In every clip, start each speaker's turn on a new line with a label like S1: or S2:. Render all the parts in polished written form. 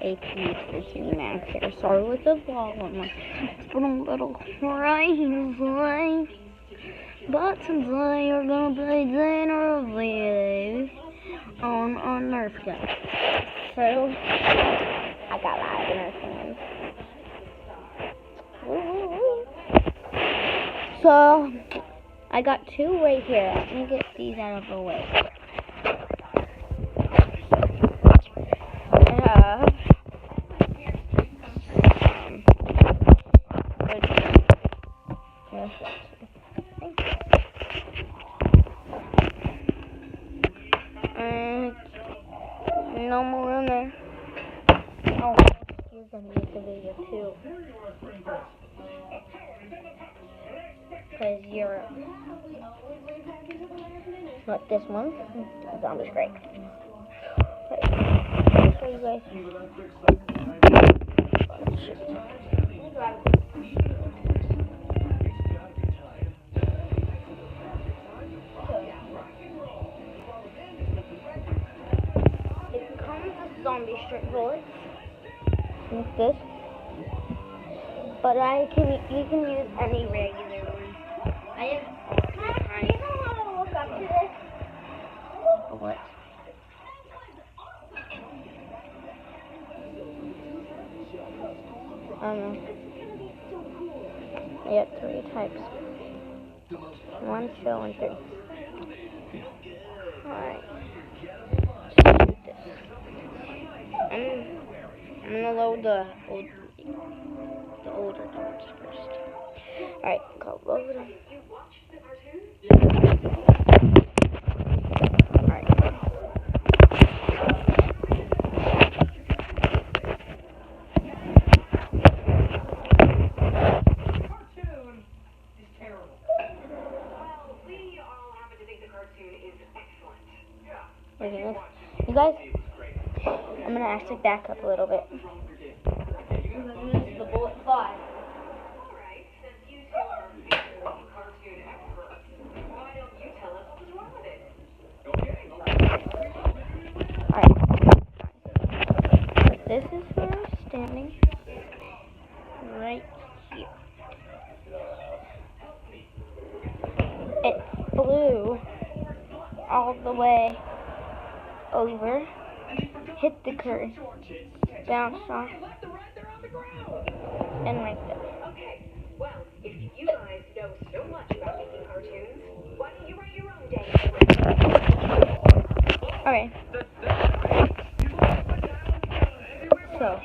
S1: AP for Max here. Sorry with the volume. It's been a little crazy. But today you're gonna play generally on Nerf gun. So I got a lot of Nerf guns. So I got two right here. Let me get these out of the way. No more in there. Oh, you're gonna make the video too. Because you're not this one. Zombie strike. Right. Show you guys. It comes with zombie strike bullets. Like this. But you can use any regular one. I have you know how to look up to this? What? I don't know. I got 3 types. 1, 2, and 3. Alright. Shoot this. I'm gonna load the older ones first. Alright, go load them. Alright.
S2: Cartoon is terrible. Well, we all happen to think the cartoon is excellent. Yeah.
S1: Look at this. You guys, I'm gonna actually back up a little bit. This is the bullet 5.
S2: Alright, since you two are cartoon experts, why don't you tell us what's wrong with it?
S1: Alright. This is where I'm standing. Right here. It flew all the way over, hit the curve, bounced off, and right there.
S2: Okay, well, if you guys know so much about making cartoons, why don't you write your own dang
S1: Okay. So,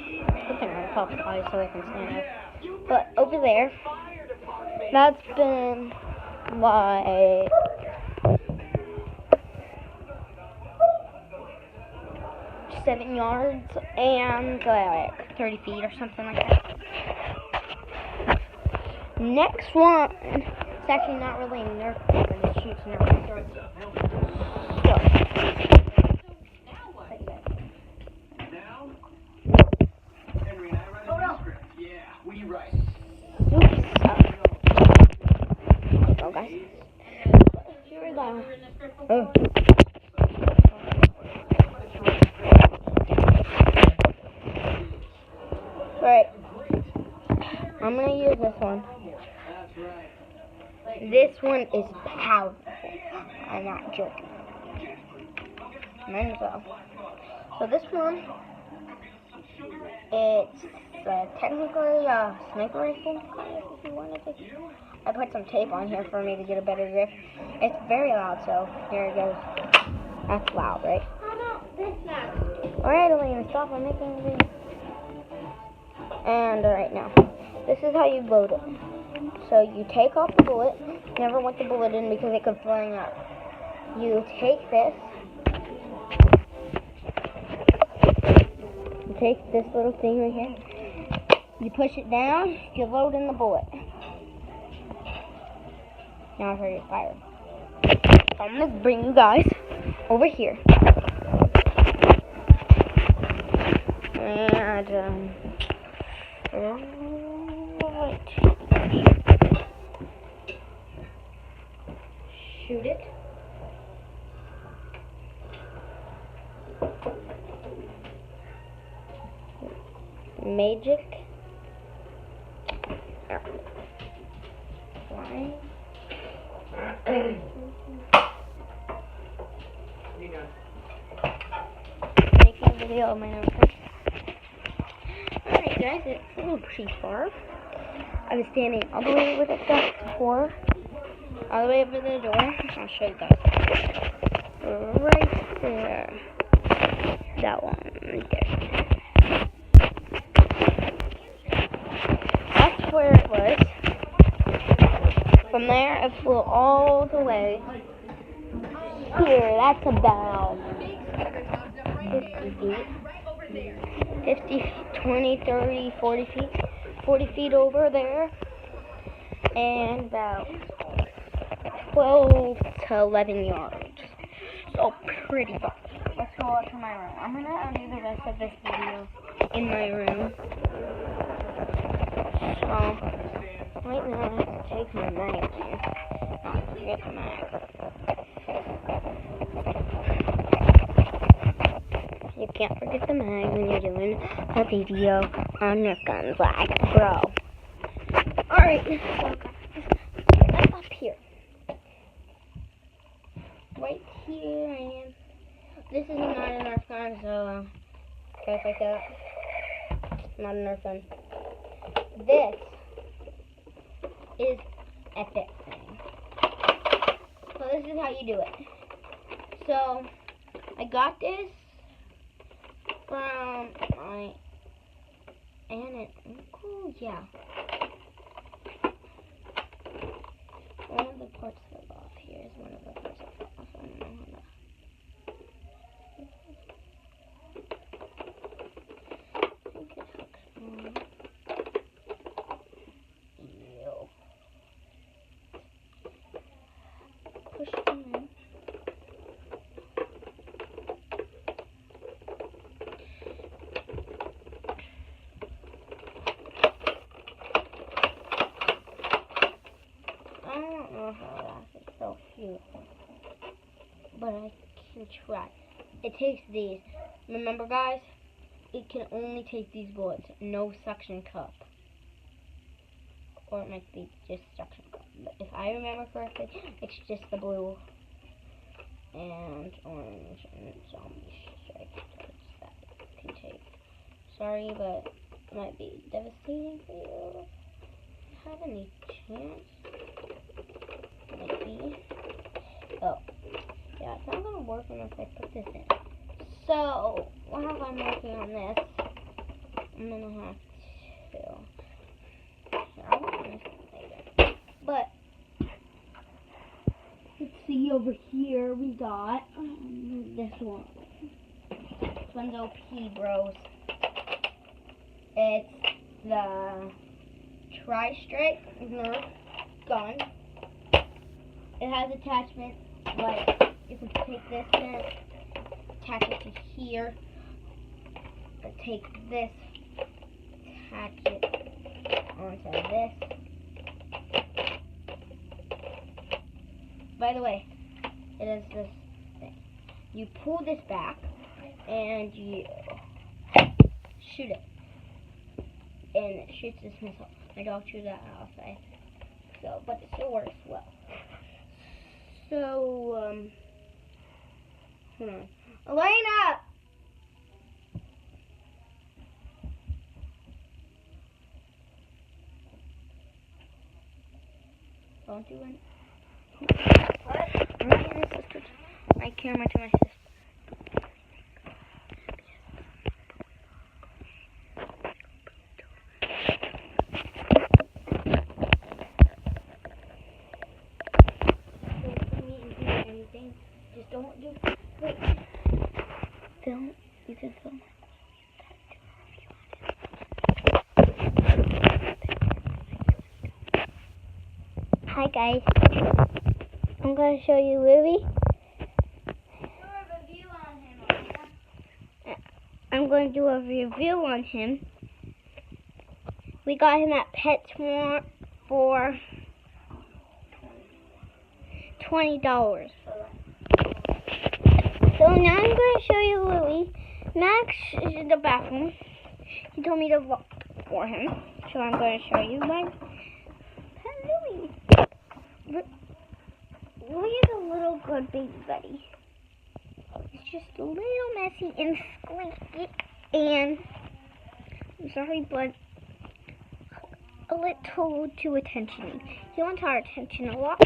S1: good thing I'm talking about so I can stand up. But over there, that's been like 7 yards and like 30 feet or something like that. Next one, it's actually not really a Nerf gun, but it shoots Nerf darts. So, guys. Here we go. Oh. Right. I'm gonna use this one. This one is powerful. I'm not joking. So this one, it's technically a sniper rifle, if you wanted to. I put some tape on here for me to get a better grip. It's very loud, so here it goes. That's loud, right? Alright, Elena, stop. I'm making a video. And right now, this is how you load it. So you take off the bullet. Never want the bullet in because it could fling up. You take this. You take this little thing right here. You push it down. You load in the bullet. Now I've heard it fire. So I'm going to bring you guys over here. And, right. Shoot it. Magic. Flying. Making a video of my own. Alright guys, it's a little pretty far. I was standing all the way over the door. All the way over the door. I'll show you guys. Right there. That one right there. That's where it was. From there, it flew all the way here. That's about 50 feet. 50, 20, 30, 40 feet. 40 feet over there. And about 12 to 11 yards. So pretty far. Let's go up to my room. I'm gonna do the rest of this video in my room. So right now I have to take my magazine. Not forget the mag. You can't forget the mag when you're doing a video on Nerf guns like bro. Alright, so I'm up here. Right here I am. This is not a Nerf gun, so guys like that. Not a Nerf gun. This is epic. So this is how you do it. So I got this from my aunt and uncle. Yeah. One of the parts fell off. Here's one of the parts that fell off. I don't know how to. I think it hooks on. Ew. Push them in. I don't know how that's so cute, but I can try. It takes these. Remember, guys, it can only take these bullets. No suction cup, or it might be just suction cup. But if I remember correctly, it's just the blue and orange and zombie strike that it can take. Sorry, but it might be devastating for you. Have any chance? Maybe. Oh, yeah, it's not gonna work unless I put this in. So, while I'm working on this, I'm gonna have to. I'll work on this later. But let's see over here. We got this one. This one's OP, bros. It's the Tri-Strike Nerf gun. It has attachments like you can take this in, attach it to here, or take this, attach it onto this. By the way, it is this thing. You pull this back and you shoot it. And it shoots this missile. My dog threw that outside. So, but it still works well. So, hold on. Elena! Don't do it. What? I'm not my sister. My camera to my sister. Just don't do. Wait. Don't. You can film. Hi guys. I'm going to show you Louie. I'm going to do a review on him. We got him at PetSmart for $20. So now I'm going to show you Louie. Max is in the bathroom. He told me to look for him, so I'm going to show you my pet Louie. Louie is a little good baby buddy. It's just a little messy and squeaky, and I'm sorry, but a little too attention-y. He wants our attention a lot,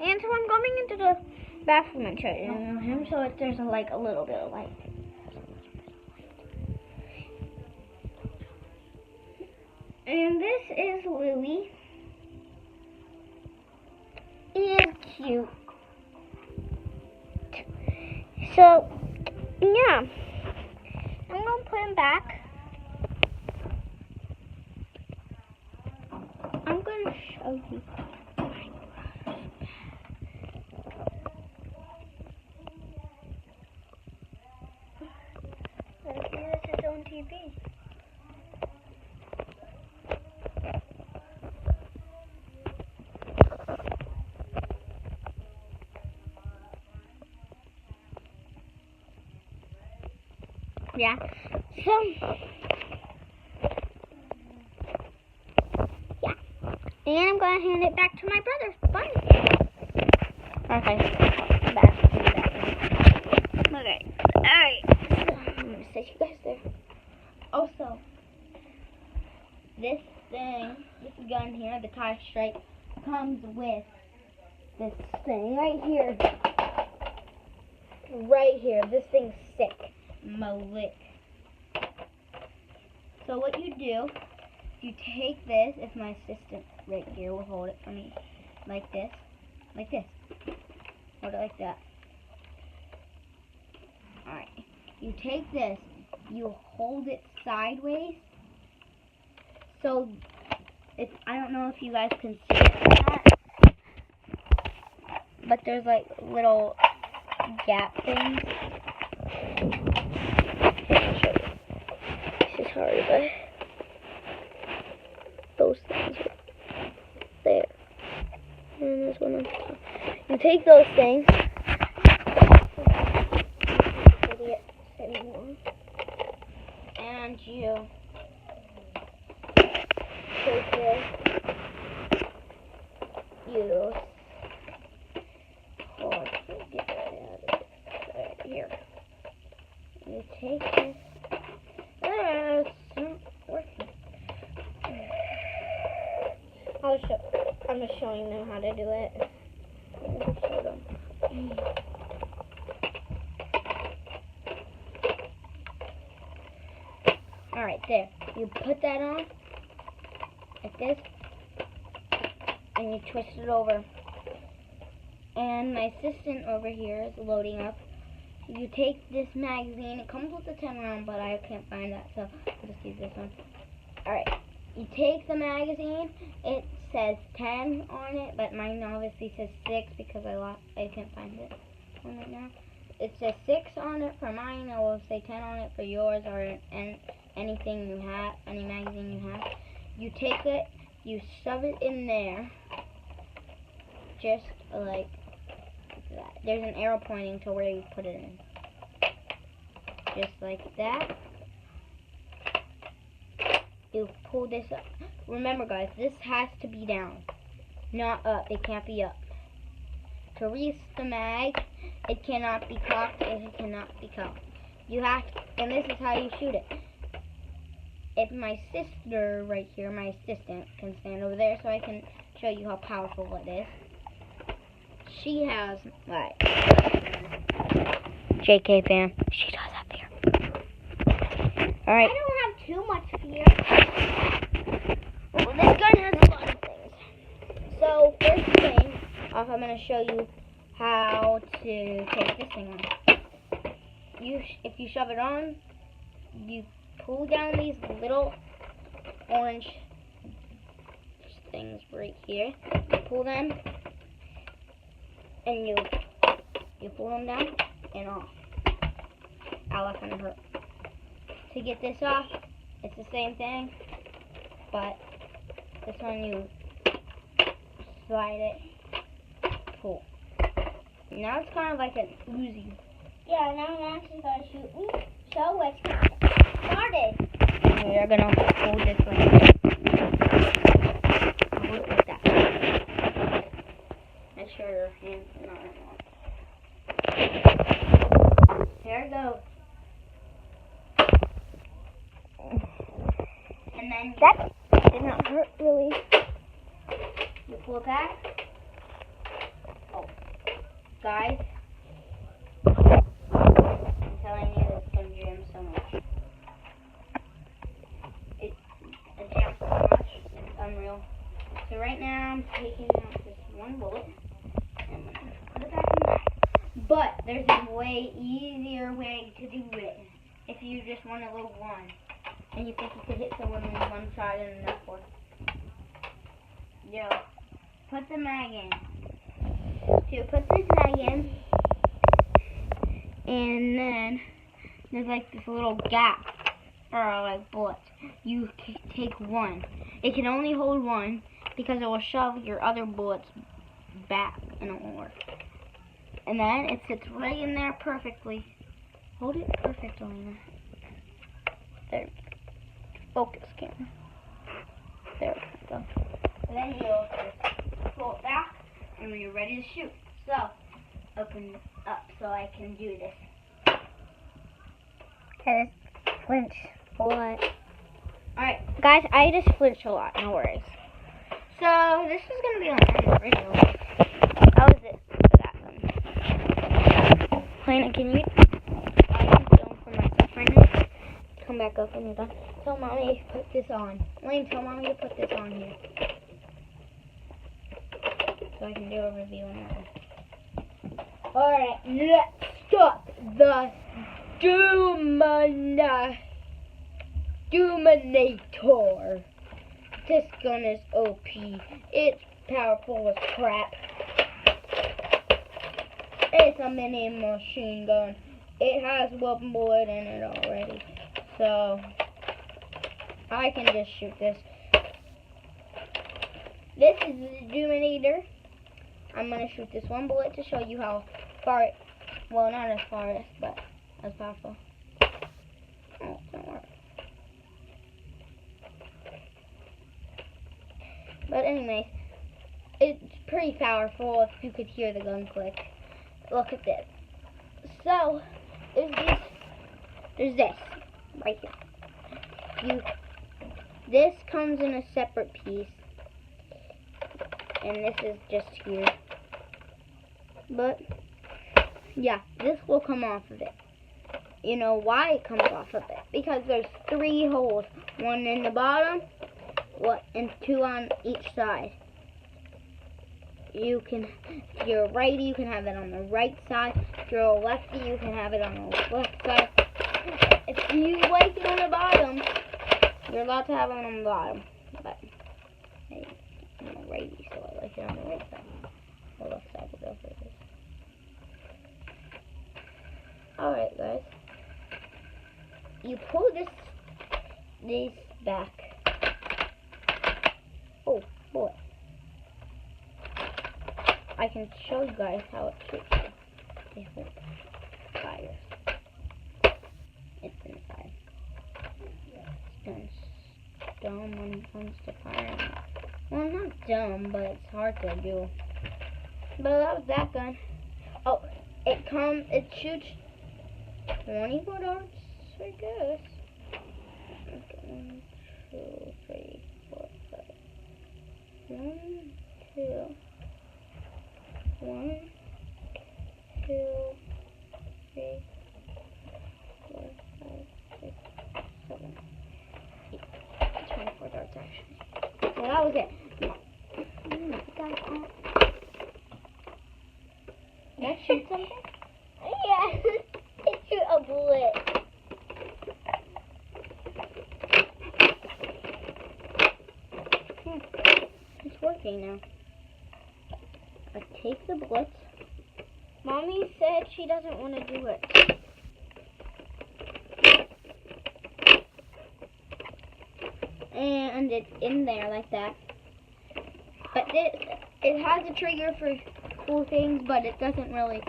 S1: and so I'm going into the bathroom and showing him, so there's like a little bit of light. And this is Louie. He is cute. So, yeah. I'm going to put him back. I'm going to show you my brother's bed. He has his own TV. Yeah, so, yeah, and I'm going to hand it back to my brother. Bye. Okay, back to that. Okay, alright, so I'm going to set you guys there. Also, this thing, this gun here, the tie strike, comes with this thing right here. Right here, this thing's sick. Malik. So what you do, you take this, if my assistant right here will hold it for me, like this, hold it like that. Alright, you take this, you hold it sideways, so it's, I don't know if you guys can see it or not, but there's like little gap things. This is hard, but those things are there. And there's one on top. You take those things. And you take this. You get that out of it. Right here. You take this. It's not working. I'm just showing them how to do it. Alright, there. You put that on like this, and you twist it over. And my assistant over here is loading up. You take this magazine. It comes with a 10 round, but I can't find that, so I'll just use this one. Alright, you take the magazine. It says 10 on it, but mine obviously says 6 because I can't find it on right now. It says 6 on it for mine. It will say 10 on it for yours, or anything you have, any magazine you have. You take it, you shove it in there, just like that. There's an arrow pointing to where you put it in. Just like that. You pull this up. Remember guys, this has to be down, not up. It can't be up. To release the mag, it cannot be cocked and it cannot be cocked. You have to, and this is how you shoot it. If my sister right here, my assistant, can stand over there so I can show you how powerful it is. She has, like, JK fam, she does have fear. Alright. I don't have too much fear. Well, this gun has a lot of things. So, first thing, I'm going to show you how to take this thing on. If you shove it on, you pull down these little orange things right here. You pull them, and you pull them down and off. Ow, that kind of hurt. To get this off, it's the same thing, but this one you slide it, pull. Now it's kind of like an Uzi. Yeah, now I'm actually going to shoot me. So let's get started. you're gonna hold this like that. Hold it like that. Make sure your hands are not wrong. Here it goes. And then
S3: That did not hurt really.
S1: you pull it back. Oh, guys, I'm telling you, this is gonna jam so much. It jams so much, it's unreal. So right now, I'm taking out this one bullet, and I'm gonna put it back in the bag. But there's a way easier way to do it. If you just want to load one, and you think you could hit someone on one side and enough for. Yo, put the mag in. So you put this mag in, and then there's like this little gap for like bullets. You take one. It can only hold one because it will shove your other bullets back and it won't work. And then it sits right in there perfectly. Hold it perfect on there. There. Focus camera. There we go. And then you'll just pull it back and when you're ready to shoot. So, open it up so I can do this.
S3: Okay, flinch a lot.
S1: Alright,
S3: Guys, I just flinch a lot, no worries.
S1: so this is going to be on the video.
S3: That was it for that one.
S1: Lena, can you film for myself right now? Come back up when you're done. Tell mommy to put this on. Lane, tell mommy to put this on here. So I can do a review on that one. Alright, let's start the Doominator. This gun is OP. It's powerful as crap. It's a mini machine gun. It has one bullet in it already. So, I can just shoot this. This is the Doominator. I'm going to shoot this one bullet to show you how far it, well, not as far as, but as powerful. Oh, it doesn't work. But anyways, it's pretty powerful if you could hear the gun click. Look at this. So, there's this right here. This comes in a separate piece, and this is just here. But yeah, this will come off of it. You know why it comes off of it? Because there's 3 holes, one in the bottom, and 2 on each side. You can, if you're a righty, you can have it on the right side. If you're a lefty, you can have it on the left side. If you like it on the bottom, you're allowed to have it on the bottom. But hey, I'm a righty, so I like it on the right side. The left side, whatever it is. Alright, guys. You pull this back. Oh, boy. I can show you guys how it shoots. Different fires. It's inside. It's dumb when it comes to firing. Well, not dumb, but it's hard to do. But that was that gun. Oh, it shoots 24 darts, I guess. 1, 2, 3, 4, 5. 1, 2. 1, 2, 3, 4, 5, 6, 7, 8. 24 darts actually. So that was it. That shoot something?
S3: Yeah, it shoot a bullet.
S1: It's working now. I take the bullets.
S3: Mommy said she doesn't want to do it.
S1: And it's in there like that. But it has a trigger for cool things, but it doesn't really,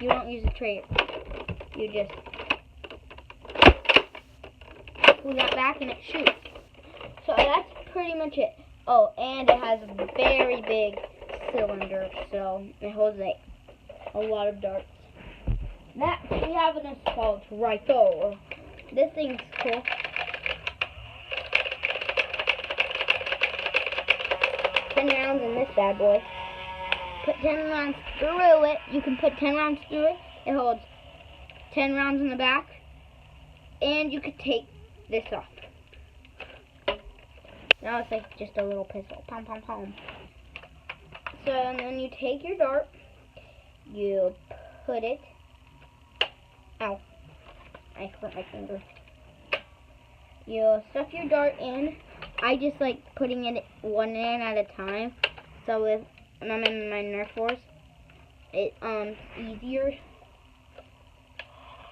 S1: you don't use a trigger. You just
S3: pull that back and it shoots. So that's pretty much it. Oh, and it has a very big cylinder, so it holds like a lot of darts. That we have an assault rifle. This thing's cool. Rounds in this bad boy. Put 10 rounds through it. You can put 10 rounds through it. It holds 10 rounds in the back. And you could take this off. Now it's like just a little pistol. Pom pom pom. So and then you take your dart. You put it. Ow. I hurt my finger. You stuff your dart in. I just like putting it one in at a time. So when I'm in my Nerf wars, it's easier.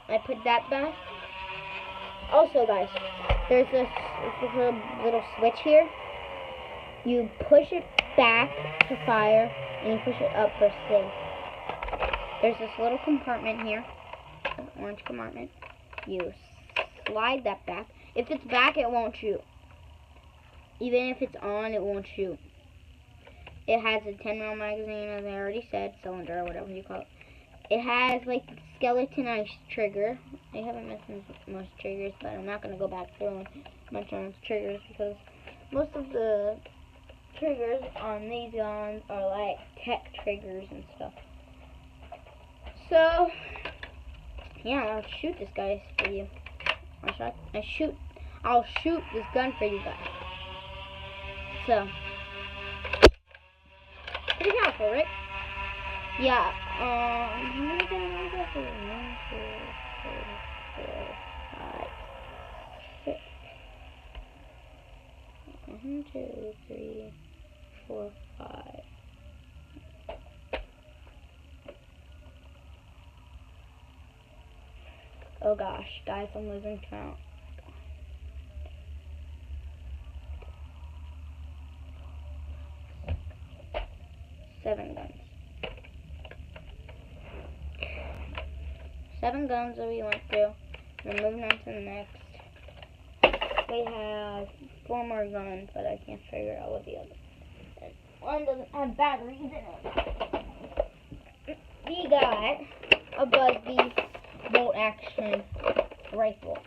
S3: I put that back. Also, guys, there's this little switch here. You push it back to fire, and you push it up for safe. There's this little compartment here, an orange compartment. You slide that back. If it's back, it won't shoot. Even if it's on, it won't shoot. It has a 10-round magazine, as I already said, cylinder, or whatever you call it. It has, like, skeletonized trigger. I haven't mentioned most triggers, but I'm not going to go back through and mention triggers, because most of the triggers on these guns are, like, tech triggers and stuff. So, yeah, I'll shoot this guy for you. I'll shoot this gun for you guys. So, pretty powerful, right? Yeah, how many times I do? 1, 2, 3, 4, 5, 6. 1, 2, 3, 4, 5. Oh gosh, guys, I'm losing count. Seven guns. 7 guns that we went through. We're moving on to the next. We have 4 more guns, but I can't figure out what the other. And one doesn't have batteries in it. We got a Busby bolt action rifle.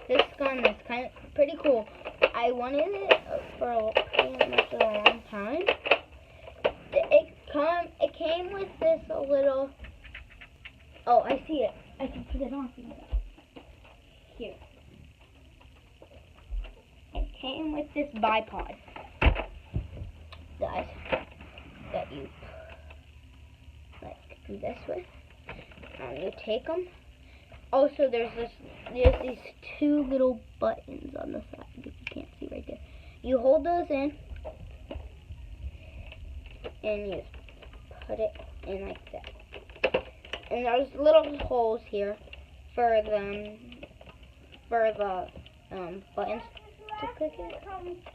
S3: This gun is kind of pretty cool. I wanted it for pretty much a long time. It came with this little. Oh, I see it. I can put it on for you. Here. It came with this bipod, guys, that you like do this with, and you take them. Also, there's these 2 little buttons on the side. If you can't see right there, you hold those in, and you put it in like that. And there's little holes here for the buttons to click it.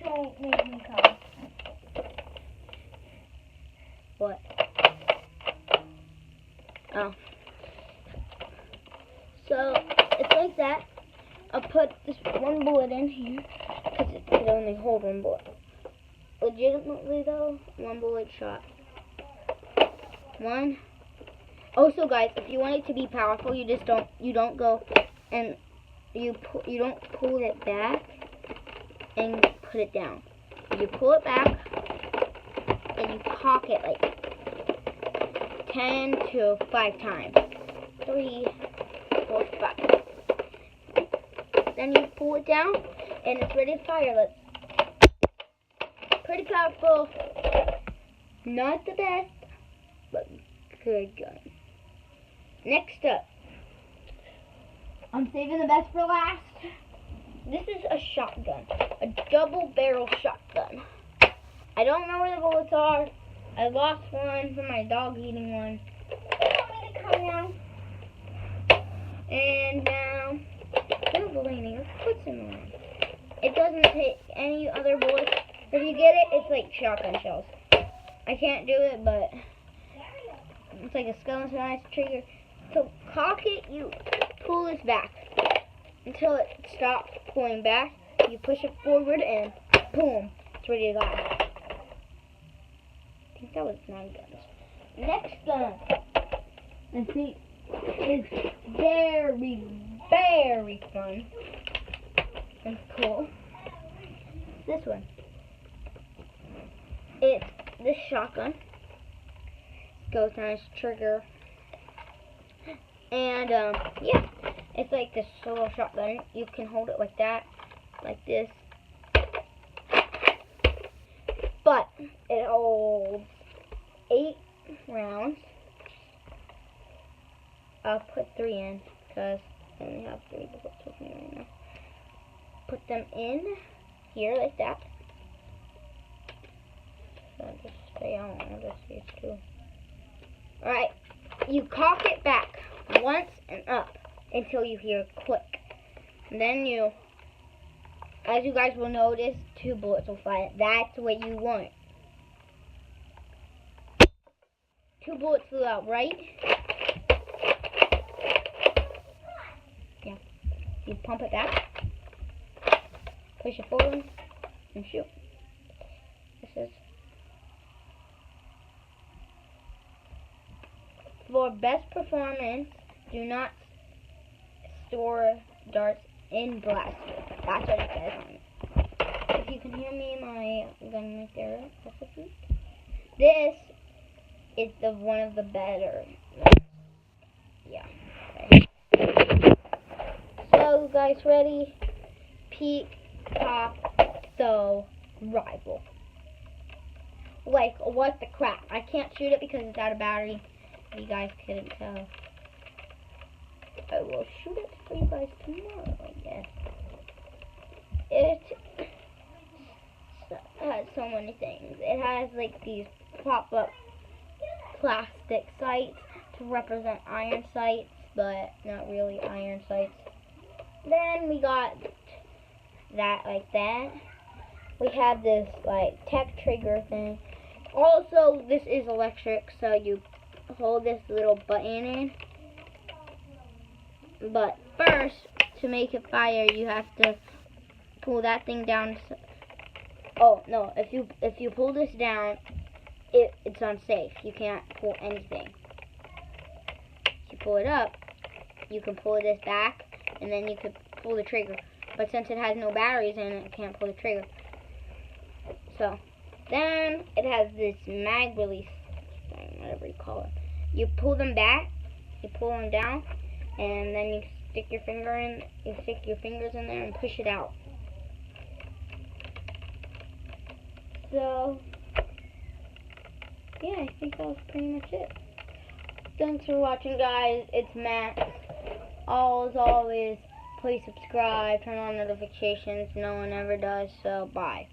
S3: Don't make me come.
S1: What? Oh. So it's like that. I'll put this 1 bullet in here because it could only hold 1 bullet. Legitimately though, 1 bullet shot. 1. Also, guys, if you want it to be powerful, you don't go and you don't pull it back and put it down. You pull it back and you cock it like 10 to 5 times. 3, 4, 5. Then you pull it down and it's ready to fire. Pretty powerful. Not the best, but good gun. Next up, I'm saving the best for last. This is a shotgun, a double barrel shotgun. I don't know where the bullets are. I lost one from my dog eating one. You want me to come now? And now, you're blaming your foot's in the way. It doesn't take any other bullets. If you get it, it's like shotgun shells. I can't do it, but it's like a skeletonized trigger. To cock it, you pull this back.
S3: until it stops pulling back. You push it forward and boom, it's ready to go. I think that was 9 guns. Next gun, I think, is very, very fun and cool. This one. It's this shotgun. Goes on its trigger. And, yeah. It's like this little shotgun. You can hold it like that. Like this. But it holds 8 rounds. I'll put 3 in because I only have 3 bullets with me right now. Put them in here like that. So just stay on. I'll just use 2. Alright. You cock it back once and up until you hear a click. And then you, as you guys will notice, 2 bullets will fly. That's what you want. 2 bullets flew out, right? Yeah. You pump it back, push it forward, and shoot. This is for best performance. Do not store darts in blaster. That's what it says on it. If you can hear me, my gun right there. This is one of the better. Yeah. Okay. So, guys, ready? Peek, pop, so rival. Like, what the crap? I can't shoot it because it's out of battery. You guys couldn't tell. I will shoot it for you guys tomorrow, I guess. It has so many things. It has like these pop-up plastic sights to represent iron sights, but not really iron sights. Then we got that like that. We have this like tech trigger thing. Also, this is electric, so you hold this little button in. But first, to make it fire, you have to pull that thing down. Oh no! If you pull this down, it's unsafe. You can't pull anything. If you pull it up, you can pull this back, and then you can pull the trigger. But since it has no batteries in it, it can't pull the trigger. So then it has this mag release thing, whatever you call it. You pull them back, you pull them down, and then you stick your fingers in there and push it out. So yeah, I think that was pretty much it. Thanks for watching, guys. It's Matt. As always, please subscribe, turn on notifications. No one ever does, so bye.